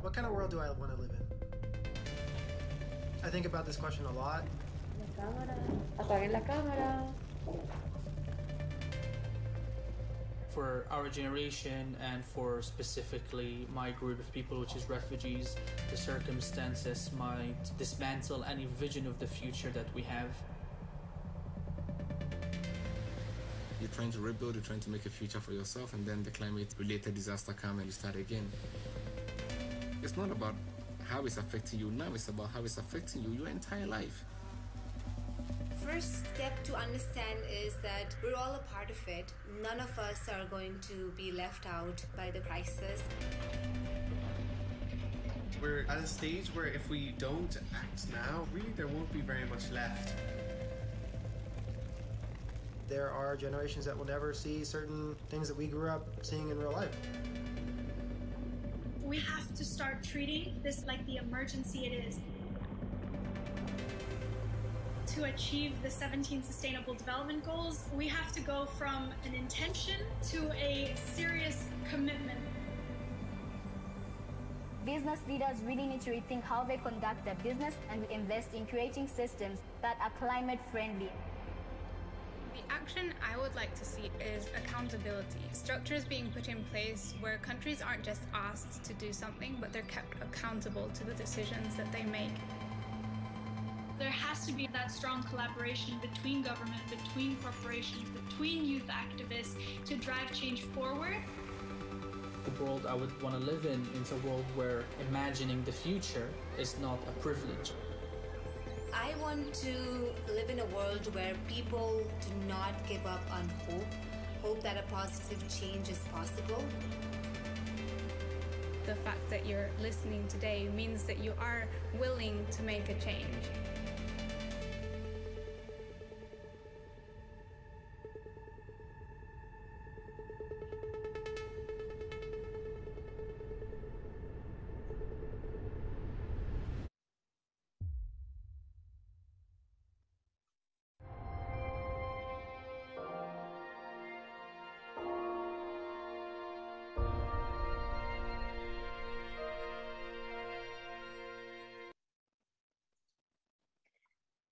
What kind of world do I want to live in? I think about this question a lot. La cámara. Apaguen la cámara. For our generation and for specifically my group of people, which is refugees, the circumstances might dismantle any vision of the future that we have. You're trying to rebuild, you're trying to make a future for yourself, and then the climate-related disaster comes and you start again. It's not about how it's affecting you now, it's about how it's affecting you your entire life. First step to understand is that we're all a part of it. None of us are going to be left out by the crisis. We're at a stage where if we don't act now, really there won't be very much left. There are generations that will never see certain things that we grew up seeing in real life. We have to start treating this like the emergency it is. To achieve the 17 Sustainable Development Goals, we have to go from an intention to a serious commitment. Business leaders really need to rethink how they conduct their business and invest in creating systems that are climate friendly. The action I would like to see is accountability. Structures being put in place where countries aren't just asked to do something, but they're kept accountable to the decisions that they make. There has to be that strong collaboration between government, between corporations, between youth activists to drive change forward. The world I would want to live in is a world where imagining the future is not a privilege. I want to live in a world where people do not give up on hope that a positive change is possible. The fact that you're listening today means that you are willing to make a change.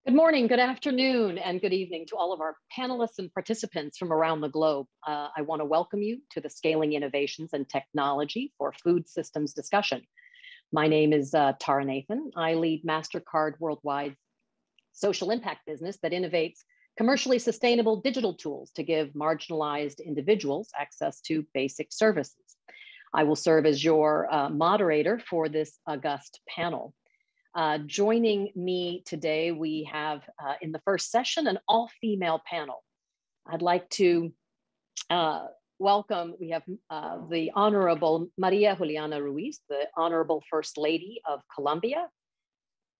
Good morning, good afternoon, and good evening to all of our panelists and participants from around the globe. I want to welcome you to the Scaling Innovations and Technology for Food Systems discussion. My name is Tara Nathan. I lead MasterCard Worldwide's social impact business that innovates commercially sustainable digital tools to give marginalized individuals access to basic services. I will serve as your moderator for this august panel. Joining me today, we have in the first session an all-female panel. I'd like to welcome, we have the Honorable Maria Juliana Ruiz, the Honorable First Lady of Colombia,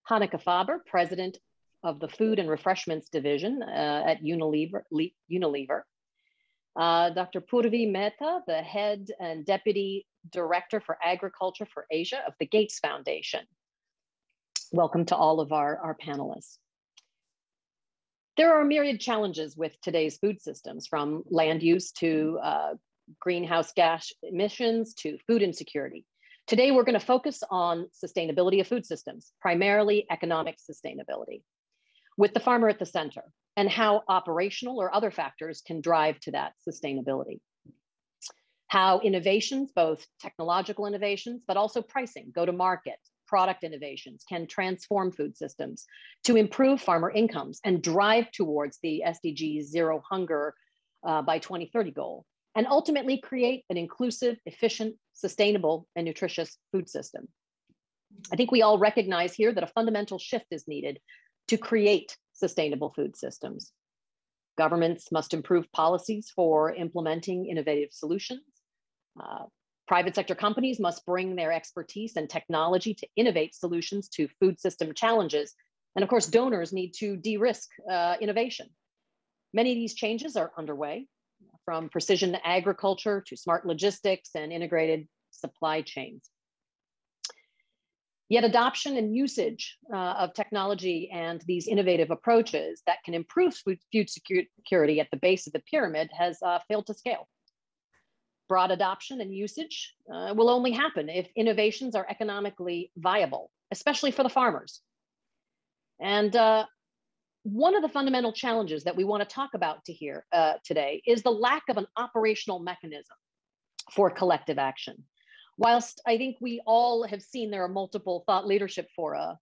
Hanneke Faber, President of the Food and Refreshments Division at Unilever, Dr. Purvi Mehta, the Head and Deputy Director for Agriculture for Asia of the Gates Foundation. Welcome to all of our panelists. There are myriad challenges with today's food systems, from land use to greenhouse gas emissions to food insecurity. Today, we're going to focus on sustainability of food systems, primarily economic sustainability, with the farmer at the center, and how operational or other factors can drive to that sustainability. How innovations, both technological innovations, but also pricing, go to market, product innovations can transform food systems to improve farmer incomes and drive towards the SDGs Zero Hunger by 2030 goal, and ultimately create an inclusive, efficient, sustainable, and nutritious food system. I think we all recognize here that a fundamental shift is needed to create sustainable food systems. Governments must improve policies for implementing innovative solutions. Private sector companies must bring their expertise and technology to innovate solutions to food system challenges. And of course, donors need to de-risk innovation. Many of these changes are underway, from precision agriculture to smart logistics and integrated supply chains. Yet adoption and usage of technology and these innovative approaches that can improve food security at the base of the pyramid has failed to scale. broad adoption and usage will only happen if innovations are economically viable, especially for the farmers. And one of the fundamental challenges that we want to talk about today is the lack of an operational mechanism for collective action. Whilst I think we all have seen there are multiple thought leadership fora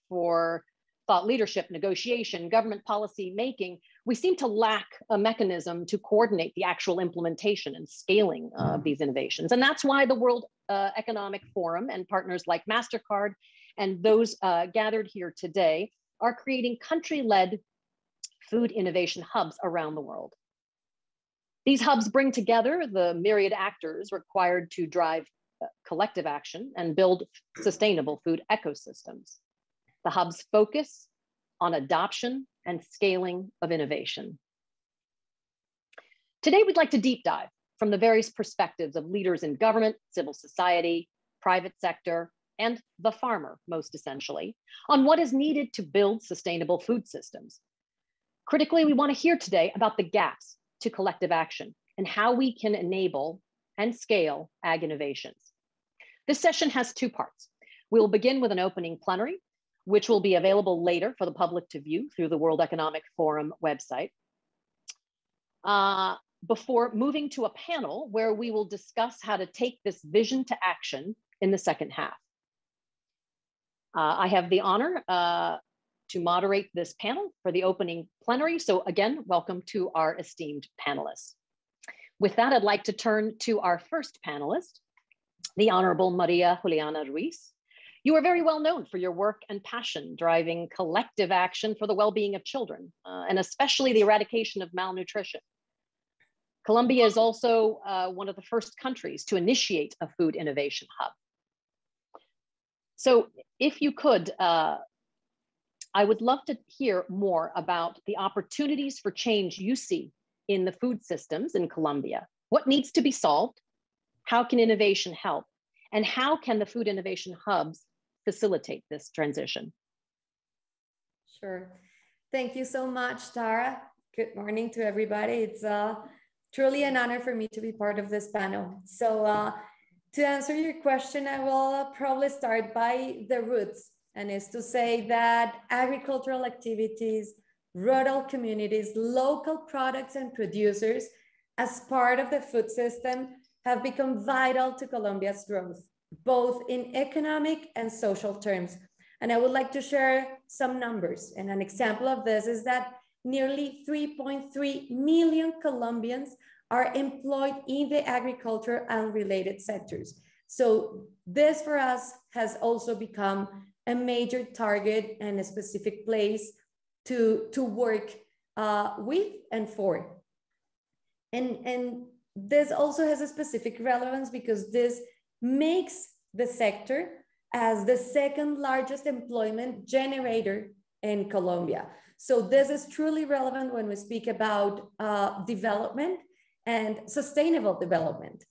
for thought leadership, negotiation, government policy making, we seem to lack a mechanism to coordinate the actual implementation and scaling of these innovations. And that's why the World Economic Forum and partners like MasterCard and those gathered here today are creating country-led food innovation hubs around the world. These hubs bring together the myriad actors required to drive collective action and build sustainable food ecosystems. The hubs focus on adoption and scaling of innovation. Today, we'd like to deep dive from the various perspectives of leaders in government, civil society, private sector, and the farmer, most essentially, on what is needed to build sustainable food systems. Critically, we want to hear today about the gaps to collective action and how we can enable and scale ag innovations. This session has two parts. We will begin with an opening plenary, which will be available later for the public to view through the World Economic Forum website, before moving to a panel where we will discuss how to take this vision to action in the second half. I have the honor to moderate this panel for the opening plenary. So again, welcome to our esteemed panelists. With that, I'd like to turn to our first panelist, the Honorable Maria Juliana Ruiz. You are very well known for your work and passion driving collective action for the well-being of children, and especially the eradication of malnutrition. Colombia is also one of the first countries to initiate a food innovation hub. So if you could, I would love to hear more about the opportunities for change you see in the food systems in Colombia. What needs to be solved? How can innovation help? And how can the food innovation hubs facilitate this transition? Sure. Thank you so much, Tara. Good morning to everybody. It's truly an honor for me to be part of this panel. So to answer your question, I will probably start by the roots, and is to say that agricultural activities, rural communities, local products and producers as part of the food system have become vital to Colombia's growth, both in economic and social terms. And I would like to share some numbers. And an example of this is that nearly 3.3 million Colombians are employed in the agriculture and related sectors. So this for us has also become a major target and a specific place to work with and for. And this also has a specific relevance because this makes the sector as the second largest employment generator in Colombia. So this is truly relevant when we speak about development and sustainable development.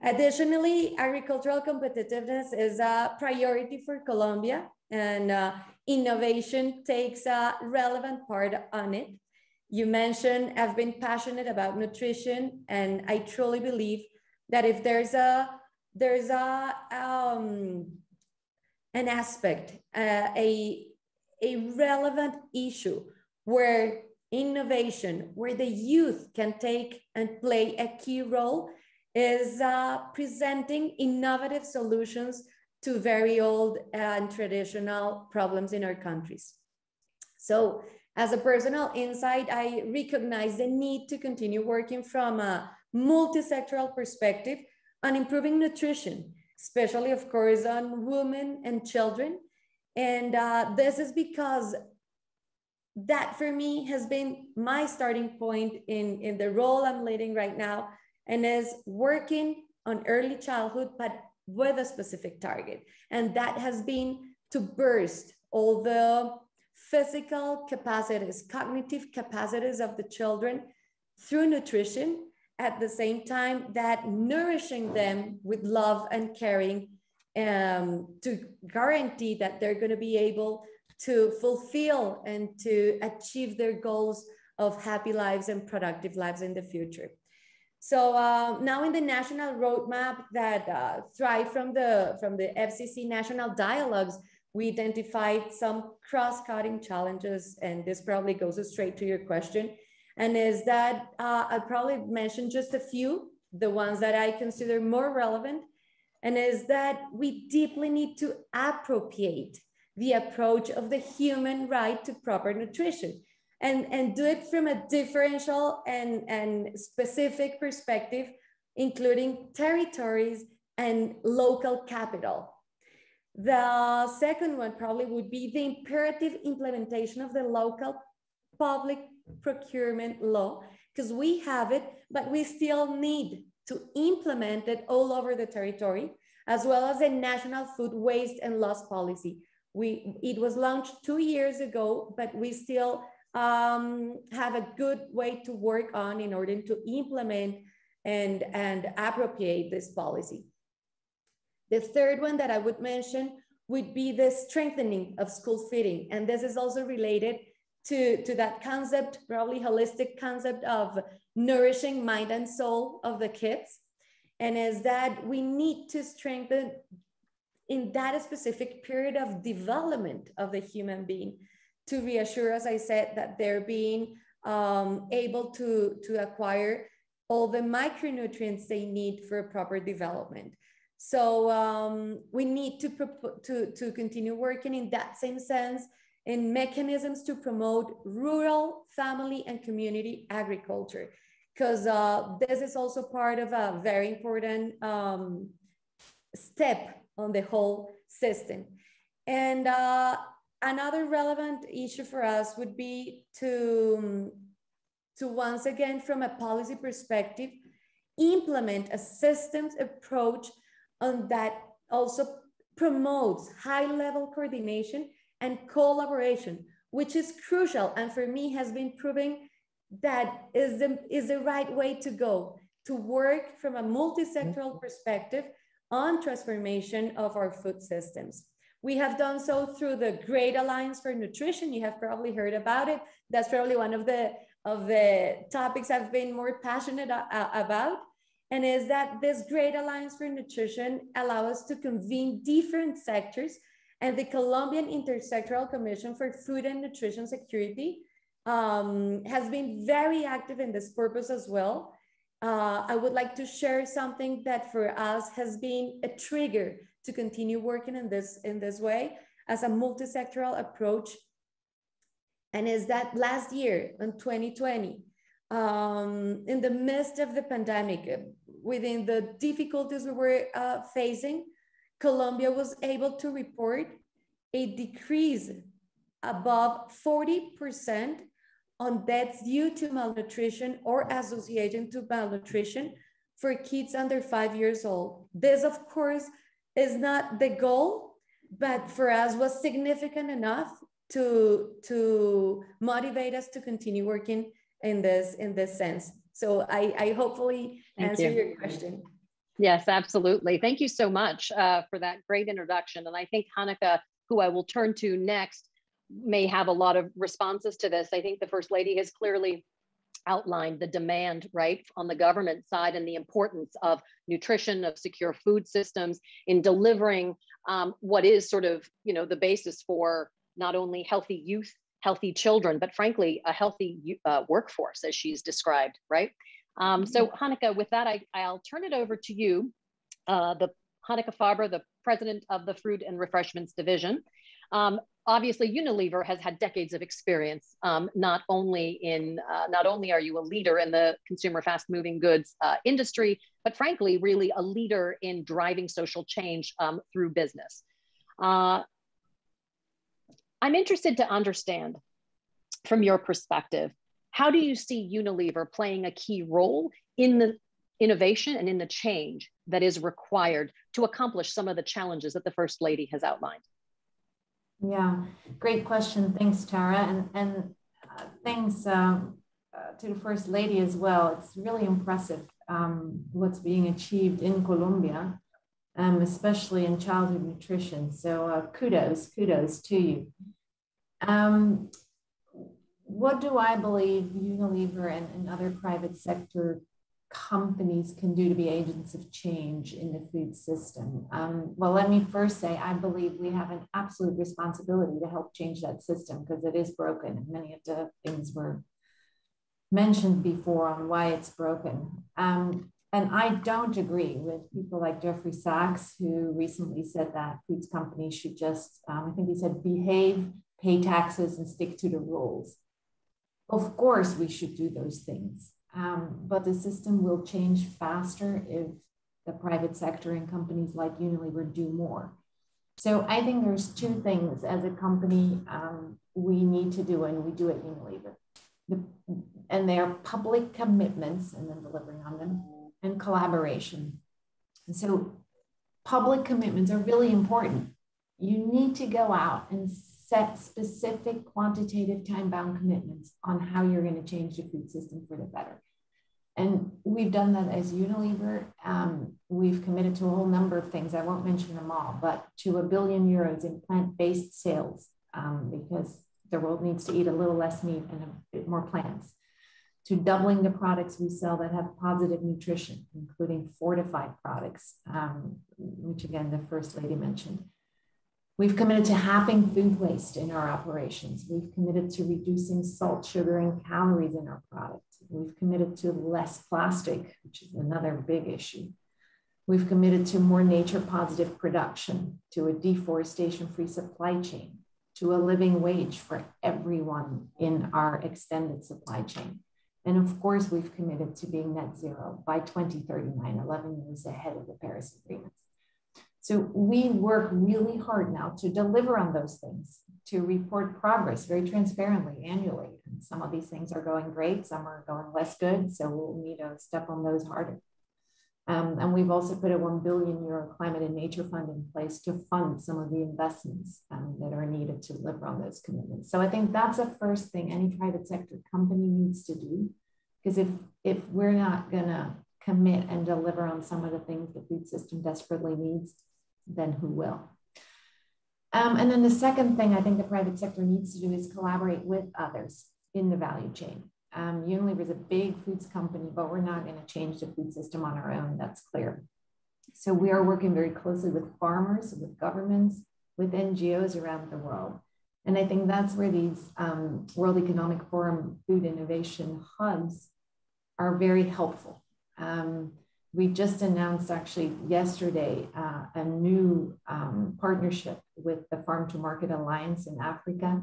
Additionally, agricultural competitiveness is a priority for Colombia, and innovation takes a relevant part on it. You mentioned I've been passionate about nutrition, and I truly believe that if there's an aspect, a relevant issue where innovation, where the youth can take and play a key role, is presenting innovative solutions to very old and traditional problems in our countries. So as a personal insight, I recognize the need to continue working from a multi-sectoral perspective on improving nutrition, especially of course on women and children. And this is because that for me has been my starting point in the role I'm leading right now, and is working on early childhood, but with a specific target. And that has been to burst all the physical capacities, cognitive capacities of the children through nutrition, at the same time that nourishing them with love and caring, to guarantee that they're going to be able to fulfill and to achieve their goals of happy lives and productive lives in the future. So now in the national roadmap that thrive from the FCC national dialogues, we identified some cross-cutting challenges, and this probably goes straight to your question. And is that I'll probably mention just a few, the ones that I consider more relevant, and is that we deeply need to appropriate the approach of the human right to proper nutrition and do it from a differential and specific perspective, including territories and local capital. The second one probably would be the imperative implementation of the local public procurement law, because we have it, but we still need to implement it all over the territory, as well as a national food waste and loss policy. It was launched 2 years ago, but we still have a good way to work on in order to implement and appropriate this policy. The third one that I would mention would be the strengthening of school feeding. And this is also related to that concept, probably holistic concept of nourishing mind and soul of the kids. And is that we need to strengthen in that specific period of development of the human being to reassure, as I said, that they're being able to acquire all the micronutrients they need for proper development. So we need to continue working in that same sense in mechanisms to promote rural, family, and community agriculture, because this is also part of a very important step on the whole system. And another relevant issue for us would be to once again, from a policy perspective, implement a systems approach on that also promotes high-level coordination and collaboration, which is crucial, and for me has been proving that is the right way to go, to work from a multi-sectoral perspective on transformation of our food systems. We have done so through the Great Alliance for Nutrition. You have probably heard about it. That's probably one of the topics I've been more passionate about. And is that this Great Alliance for Nutrition allows us to convene different sectors, and the Colombian Intersectoral Commission for Food and Nutrition Security has been very active in this purpose as well. I would like to share something that for us has been a trigger to continue working in this way as a multi-sectoral approach. And is that last year in 2020, in the midst of the pandemic, within the difficulties we were facing, Colombia was able to report a decrease above 40% on deaths due to malnutrition or association to malnutrition for kids under 5 years old. This, of course, is not the goal, but for us was significant enough to motivate us to continue working in this sense. So I hopefully answer your question. Yes, absolutely. Thank you so much for that great introduction. And I think Hanneke, who I will turn to next, may have a lot of responses to this. I think the First Lady has clearly outlined the demand, right, on the government side and the importance of nutrition, of secure food systems in delivering what is sort of, the basis for not only healthy youth, healthy children, but frankly, a healthy workforce, as she's described, right? So Hanneke, with that, I'll turn it over to you, the Hanneke Faber, the president of the Fruit and Refreshments Division. Obviously, Unilever has had decades of experience. Not only are you a leader in the consumer fast-moving goods industry, but frankly, really a leader in driving social change through business. I'm interested to understand, from your perspective, how do you see Unilever playing a key role in the innovation and in the change that is required to accomplish some of the challenges that the First Lady has outlined? Yeah, great question. Thanks, Tara. And thanks to the First Lady as well. It's really impressive what's being achieved in Colombia, especially in childhood nutrition. So kudos to you. What do I believe Unilever and other private sector companies can do to be agents of change in the food system? Well, let me first say, I believe we have an absolute responsibility to help change that system because it is broken. And many of the things were mentioned before on why it's broken. And I don't agree with people like Jeffrey Sachs, who recently said that foods companies should just, I think he said, behave, pay taxes, and stick to the rules. Of course, we should do those things. But the system will change faster if the private sector and companies like Unilever do more. So I think there's two things as a company we need to do, and we do at Unilever. And they are public commitments and then delivering on them, and collaboration. And so public commitments are really important. You need to go out and set specific quantitative time-bound commitments on how you're going to change the food system for the better. And we've done that as Unilever. We've committed to a whole number of things. I won't mention them all, but to €1 billion in plant-based sales, because the world needs to eat a little less meat and a bit more plants, to doubling the products we sell that have positive nutrition, including fortified products, which again, the First Lady mentioned. We've committed to halving food waste in our operations. We've committed to reducing salt, sugar, and calories in our product. We've committed to less plastic, which is another big issue. We've committed to more nature-positive production, to a deforestation-free supply chain, to a living wage for everyone in our extended supply chain. And of course, we've committed to being net zero by 2039, 11 years ahead of the Paris Agreement. So we work really hard now to deliver on those things, to report progress very transparently annually. And some of these things are going great, some are going less good, so we'll need to step on those harder. And we've also put a €1 billion climate and nature fund in place to fund some of the investments that are needed to deliver on those commitments. So I think that's the first thing any private sector company needs to do, because if we're not gonna commit and deliver on some of the things the food system desperately needs, then who will? And then the second thing I think the private sector needs to do is collaborate with others in the value chain. Unilever is a big foods company, but we're not going to change the food system on our own. That's clear. So we are working very closely with farmers, with governments, with NGOs around the world. And I think that's where these World Economic Forum food innovation hubs are very helpful. We just announced actually yesterday a new partnership with the Farm to Market Alliance in Africa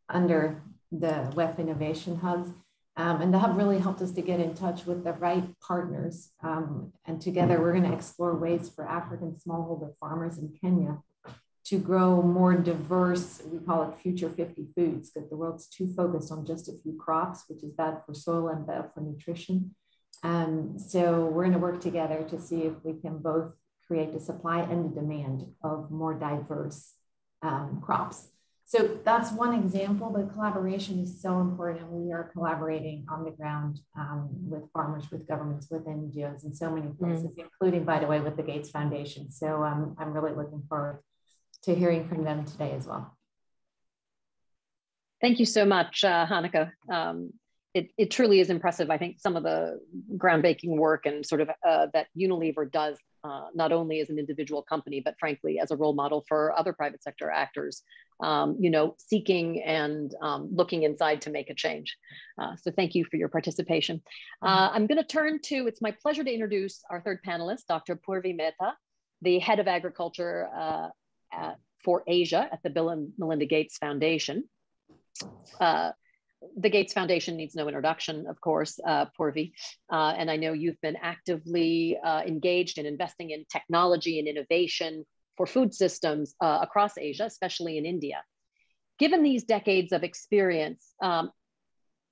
under the WEF Innovation Hubs. And the hub really helped us to get in touch with the right partners. And together we're going to explore ways for African smallholder farmers in Kenya to grow more diverse, we call it Future 50 foods, because the world's too focused on just a few crops, which is bad for soil and bad for nutrition. So we're going to work together to see if we can both create the supply and the demand of more diverse crops. So that's one example, but collaboration is so important. We are collaborating on the ground with farmers, with governments, with NGOs in so many places, including, by the way, with the Gates Foundation. So I'm really looking forward to hearing from them today as well. Thank you so much, Hanneke. It truly is impressive. I think some of the groundbreaking work and sort of that Unilever does, not only as an individual company, but frankly, as a role model for other private sector actors, you know, seeking and looking inside to make a change. So thank you for your participation. I'm going to turn to, it's my pleasure to introduce our third panelist, Dr. Purvi Mehta, the head of agriculture for Asia at the Bill and Melinda Gates Foundation. The Gates Foundation needs no introduction, of course, Purvi. And I know you've been actively engaged in investing in technology and innovation for food systems across Asia, especially in India. Given these decades of experience,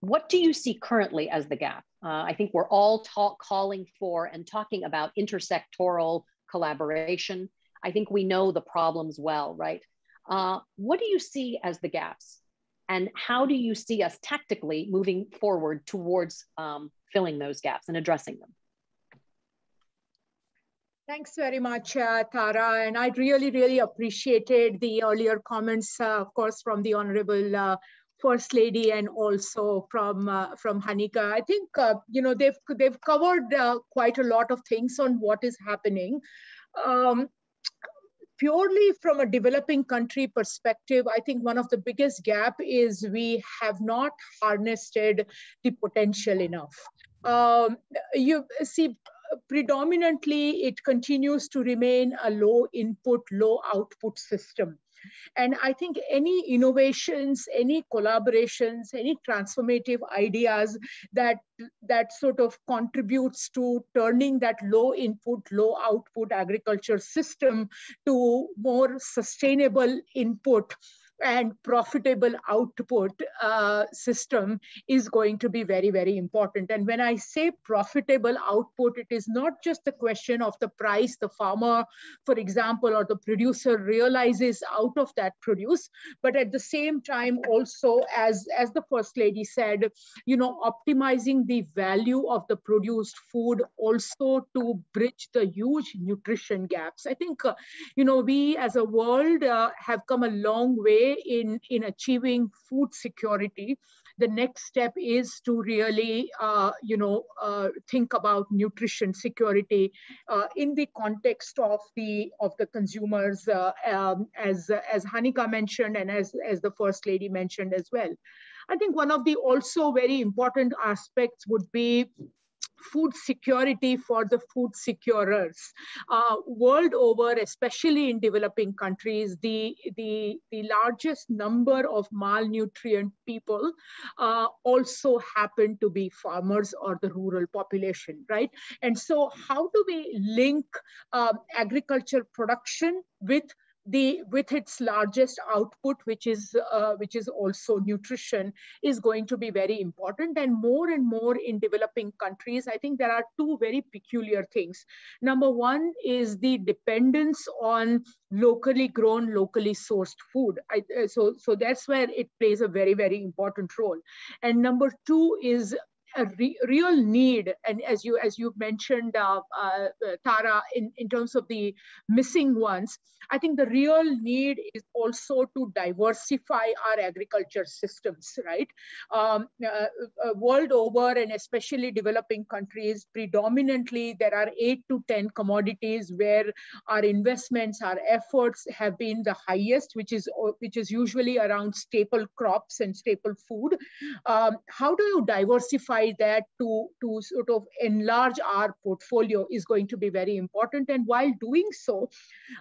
what do you see currently as the gap? I think we're all calling for and talking about intersectoral collaboration. I think we know the problems well, right? What do you see as the gaps? And how do you see us tactically moving forward towards filling those gaps and addressing them? Thanks very much, Tara. And I really, really appreciated the earlier comments, of course, from the Honorable First Lady and also from Hanika. I think they've covered quite a lot of things on what is happening. Purely from a developing country perspective, I think one of the biggest gap is we have not harnessed the potential enough. You see, predominantly it continues to remain a low input, low output system. And I think any innovations, any collaborations, any transformative ideas that sort of contributes to turning that low input, low output agriculture system to more sustainable input and profitable output system is going to be very, very important. And when I say profitable output, it is not just the question of the price the farmer, for example, or the producer realizes out of that produce, but at the same time also, as the First Lady said, optimizing the value of the produced food also to bridge the huge nutrition gaps. I think, we as a world have come a long way in achieving food security. The next step is to really, think about nutrition security in the context of the consumers, as Hanika mentioned and as the First Lady mentioned as well. I think one of the also very important aspects would be food security for the food securers. World over, especially in developing countries, the largest number of malnutrient people also happen to be farmers or the rural population, right? And so how do we link agriculture production with its largest output, which is also nutrition, is going to be very important. And more in developing countries, I think there are two very peculiar things. Number one is the dependence on locally grown, locally sourced food. So that's where it plays a very, very important role. And number two is a real need, and as you mentioned, Tara, in terms of the missing ones, I think the real need is also to diversify our agriculture systems, right? World over, and especially developing countries, predominantly there are 8 to 10 commodities where our investments, our efforts have been the highest, which is usually around staple crops and staple food. How do you diversify that to sort of enlarge our portfolio is going to be very important. And while doing so,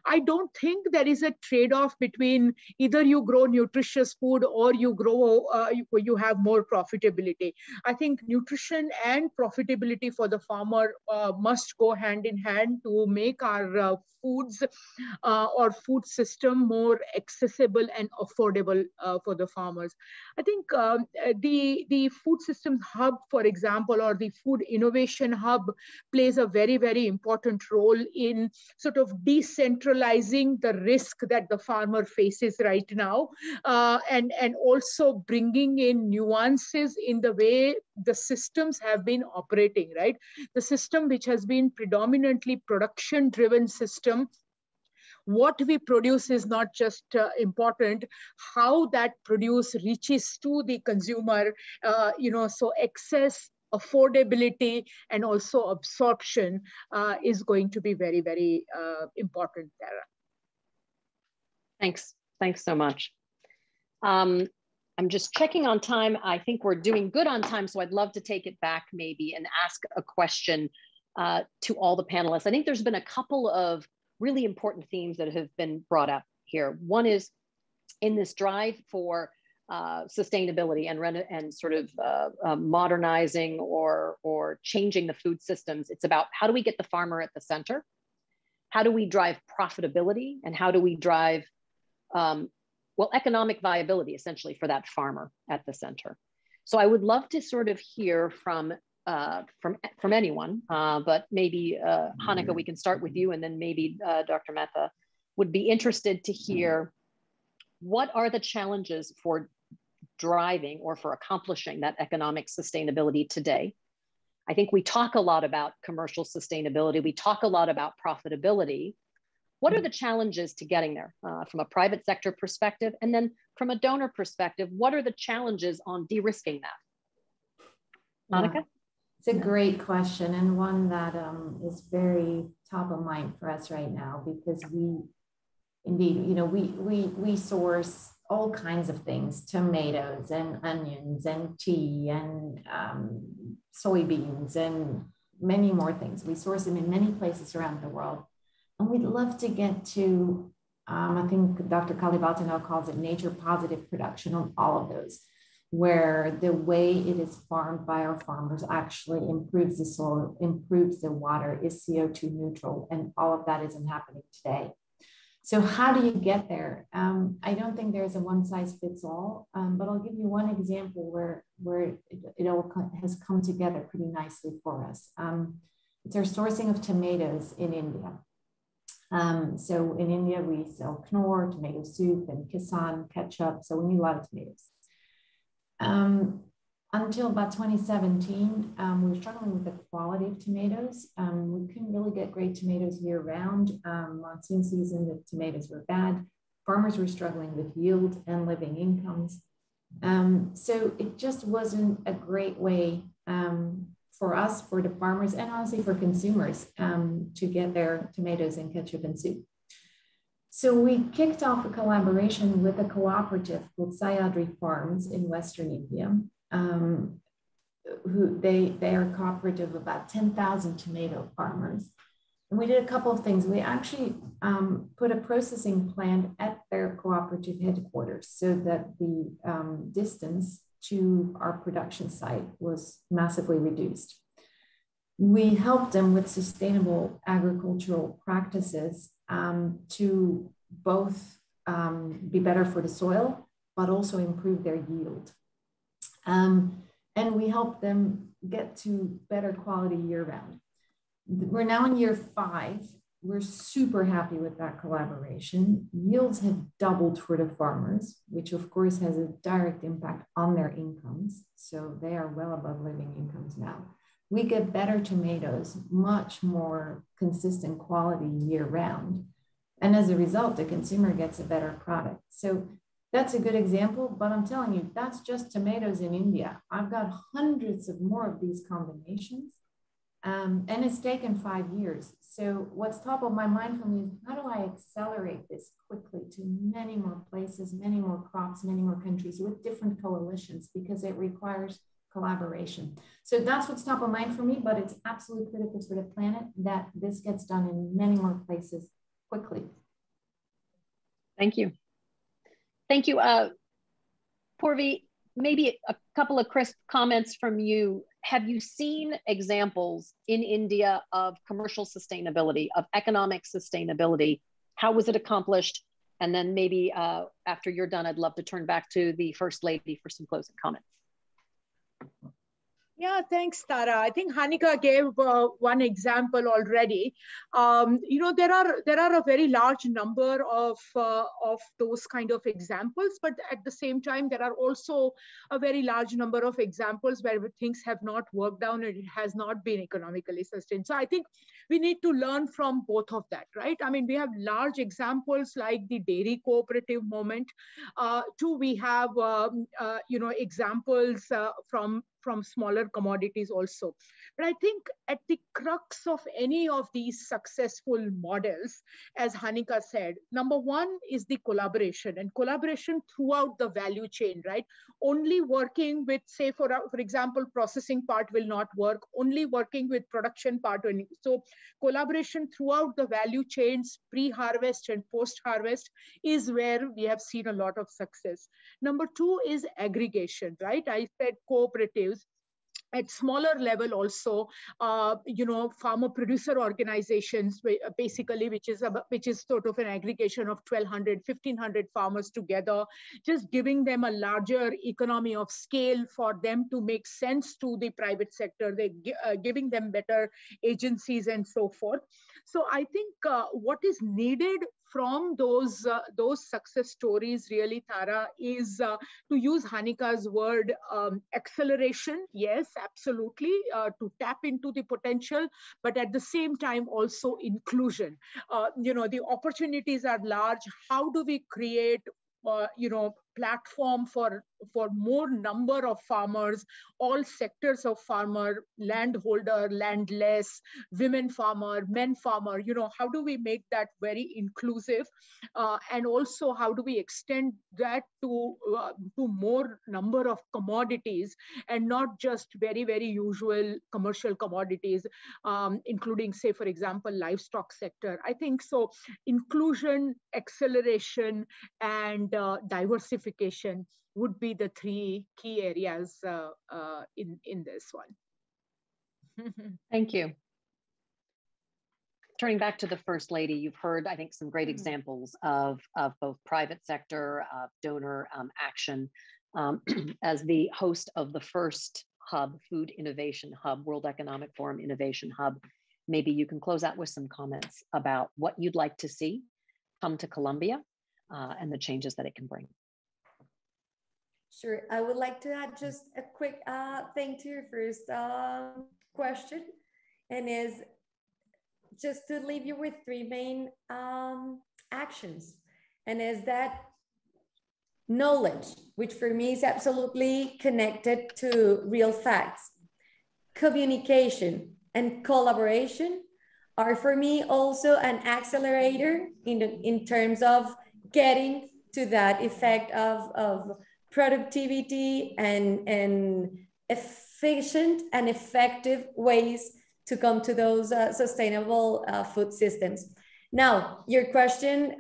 I don't think there is a trade-off between either you grow nutritious food or you grow, you have more profitability. I think nutrition and profitability for the farmer must go hand in hand to make our foods or food system more accessible and affordable for the farmers. I think the food systems hub, for example, or the food innovation hub plays a very, very important role in sort of decentralizing the risk that the farmer faces right now, and also bringing in nuances in the way the systems have been operating, right? The system which has been predominantly production-driven system, what we produce is not just important, how that produce reaches to the consumer, so access, affordability, and also absorption is going to be very, very important, Tara. Thanks so much. I'm just checking on time. I think we're doing good on time, so I'd love to take it back maybe and ask a question to all the panelists. I think there's been a couple of really important themes that have been brought up here. One is in this drive for sustainability and sort of modernizing or changing the food systems. It's about how do we get the farmer at the center? How do we drive profitability? And how do we drive, economic viability essentially for that farmer at the center? So I would love to sort of hear from anyone, but maybe Hanika, we can start with you, and then maybe Dr. Mehta would be interested to hear what are the challenges for driving or for accomplishing that economic sustainability today. I think we talk a lot about commercial sustainability. We talk a lot about profitability, What are the challenges to getting there from a private sector perspective? And then from a donor perspective, what are the challenges on de-risking that? Monica? Yeah. It's a great question, and one that is very top of mind for us right now, because we source all kinds of things: tomatoes and onions and tea and soybeans and many more things. We source them in many places around the world, and we'd love to get to I think Dr. Kalibatanel calls it nature positive production on all of those, where the way it is farmed by our farmers actually improves the soil, improves the water, is CO2 neutral, and all of that isn't happening today. So how do you get there? I don't think there's a one size fits all, but I'll give you one example where it all has come together pretty nicely for us. It's our sourcing of tomatoes in India. So in India, we sell Knorr, tomato soup, and Kisan ketchup. So we need a lot of tomatoes. Until about 2017, we were struggling with the quality of tomatoes. We couldn't really get great tomatoes year round. Monsoon season, the tomatoes were bad. Farmers were struggling with yield and living incomes. So it just wasn't a great way for us, for the farmers, and honestly for consumers to get their tomatoes and ketchup and soup. So we kicked off a collaboration with a cooperative called Sayadri Farms in Western India. They are a cooperative of about 10,000 tomato farmers. And we did a couple of things. We actually put a processing plant at their cooperative headquarters so that the distance to our production site was massively reduced. We helped them with sustainable agricultural practices to both be better for the soil, but also improve their yield. And we helped them get to better quality year round. We're now in year 5. We're super happy with that collaboration. Yields have doubled for the farmers, which of course has a direct impact on their incomes. So they are well above living incomes now. We get better tomatoes, much more consistent quality year round. And as a result, the consumer gets a better product. So that's a good example, but I'm telling you, that's just tomatoes in India. I've got hundreds of more of these combinations, and it's taken 5 years. So what's top of my mind for me is, how do I accelerate this quickly to many more places, many more crops, many more countries with different coalitions, because it requires collaboration. So that's what's top of mind for me, but it's absolutely critical for the planet that this gets done in many more places quickly. Thank you. Thank you. Purvi, maybe a couple of crisp comments from you. Have you seen examples in India of commercial sustainability, of economic sustainability? How was it accomplished? And then maybe after you're done, I'd love to turn back to the First Lady for some closing comments. Yeah, thanks, Tara. I think Hanika gave one example already. There are a very large number of those kind of examples, but at the same time, there are also a very large number of examples where things have not worked out and it has not been economically sustained. So I think we need to learn from both of that, right? I mean, we have large examples like the dairy cooperative movement. Two, we have examples from smaller commodities also. But I think at the crux of any of these successful models, as Hanika said, number one is the collaboration, and collaboration throughout the value chain, right? Only working with, say, for example, processing part will not work, only working with production part only. So collaboration throughout the value chains, pre-harvest and post-harvest, is where we have seen a lot of success. Number two is aggregation, right? I said cooperatives. At smaller level also, farmer producer organizations, basically, which is sort of an aggregation of 1,200, 1,500 farmers together, just giving them a larger economy of scale for them to make sense to the private sector. They're giving them better agencies and so forth. So I think what is needed from those success stories, really, Tara, is to use Hanika's word, acceleration. Yes, absolutely, to tap into the potential, but at the same time also inclusion. The opportunities are large. How do we create platform for more number of farmers, all sectors of farmer, landholder, landless, women farmer, men farmer? How do we make that very inclusive, and also how do we extend that to more number of commodities, and not just very, very usual commercial commodities, including, say, for example, livestock sector. I think so. Inclusion, acceleration, and diversification would be the three key areas in this one. Thank you. Turning back to the First Lady, you've heard, I think, some great examples of both private sector, donor action. As the host of the first hub, Food Innovation Hub, World Economic Forum Innovation Hub, maybe you can close out with some comments about what you'd like to see come to Colombia and the changes that it can bring. Sure. I would like to add just a quick thing to your first question, and is just to leave you with three main actions. And is that knowledge, which for me is absolutely connected to real facts. Communication and collaboration are for me also an accelerator in terms of getting to that effect of productivity and efficient and effective ways to come to those sustainable food systems. Now, your question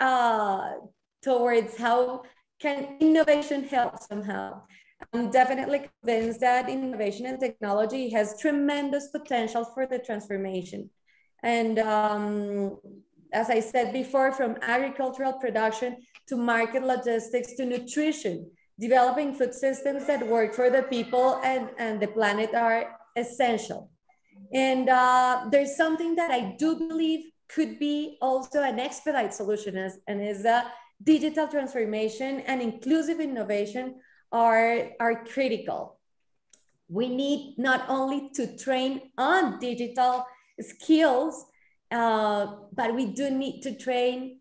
towards how can innovation help somehow? I'm definitely convinced that innovation and technology has tremendous potential for the transformation. And as I said before, from agricultural production to market logistics to nutrition, developing food systems that work for the people and the planet are essential. And there's something that I do believe could be also an expedite solution, and is digital transformation and inclusive innovation are critical. We need not only to train on digital skills, but we do need to train,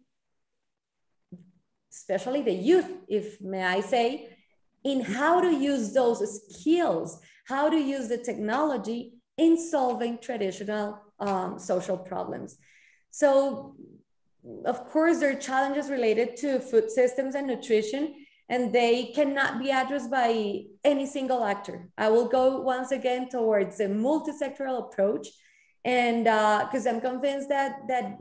especially the youth, if may I say, in how to use those skills, how to use the technology in solving traditional social problems. So, of course, there are challenges related to food systems and nutrition, and they cannot be addressed by any single actor. I will go once again towards a multi-sectoral approach, and because I'm convinced that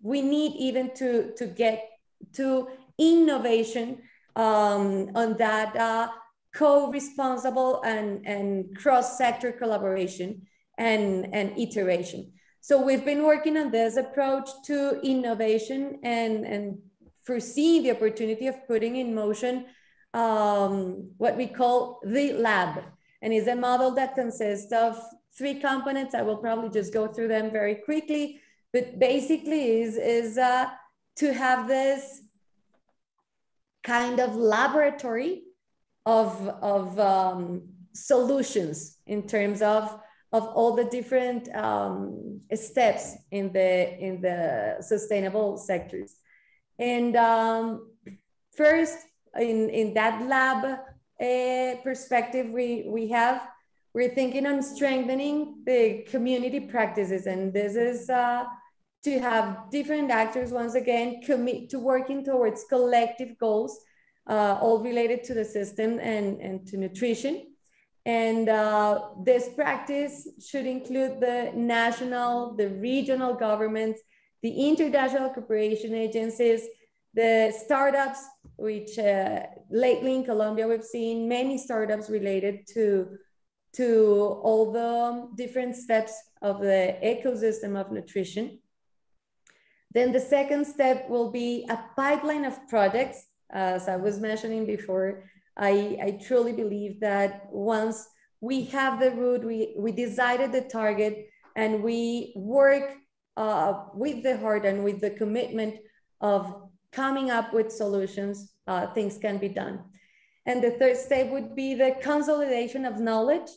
we need even to get to innovation on that co-responsible and cross-sector collaboration and iteration. So we've been working on this approach to innovation and foreseeing the opportunity of putting in motion what we call the lab. And it's a model that consists of three components. I will probably just go through them very quickly, but basically is to have this kind of laboratory of solutions in terms of all the different steps in the sustainable sectors. And first, in that lab perspective, we're thinking on strengthening the community practices, and this is to have different actors once again commit to working towards collective goals, all related to the system and to nutrition. And this practice should include the national, the regional governments, the international cooperation agencies, the startups, which lately in Colombia, we've seen many startups related to all the different steps of the ecosystem of nutrition. Then the second step will be a pipeline of projects. As I was mentioning before, I truly believe that once we have the route, we decided the target, and we work with the heart and with the commitment of coming up with solutions, things can be done. And the third step would be the consolidation of knowledge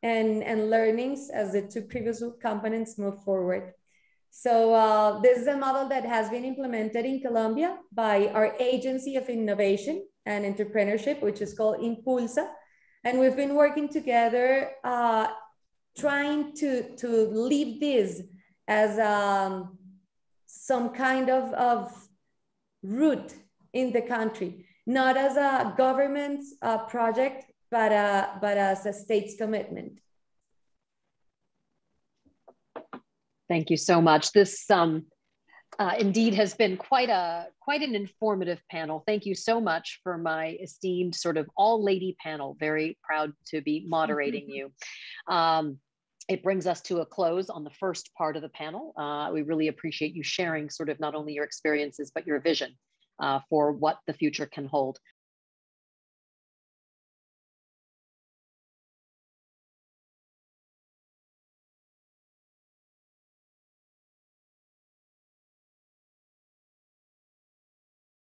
and learnings as the two previous components move forward. So this is a model that has been implemented in Colombia by our Agency of Innovation and Entrepreneurship, which is called Impulsa. And we've been working together trying to leave this as some kind of route in the country, not as a government project, but as a state's commitment. Thank you so much. This indeed has been quite an informative panel. Thank you so much for my esteemed sort of all-lady panel. Very proud to be moderating you. It brings us to a close on the first part of the panel. We really appreciate you sharing sort of not only your experiences, but your vision for what the future can hold.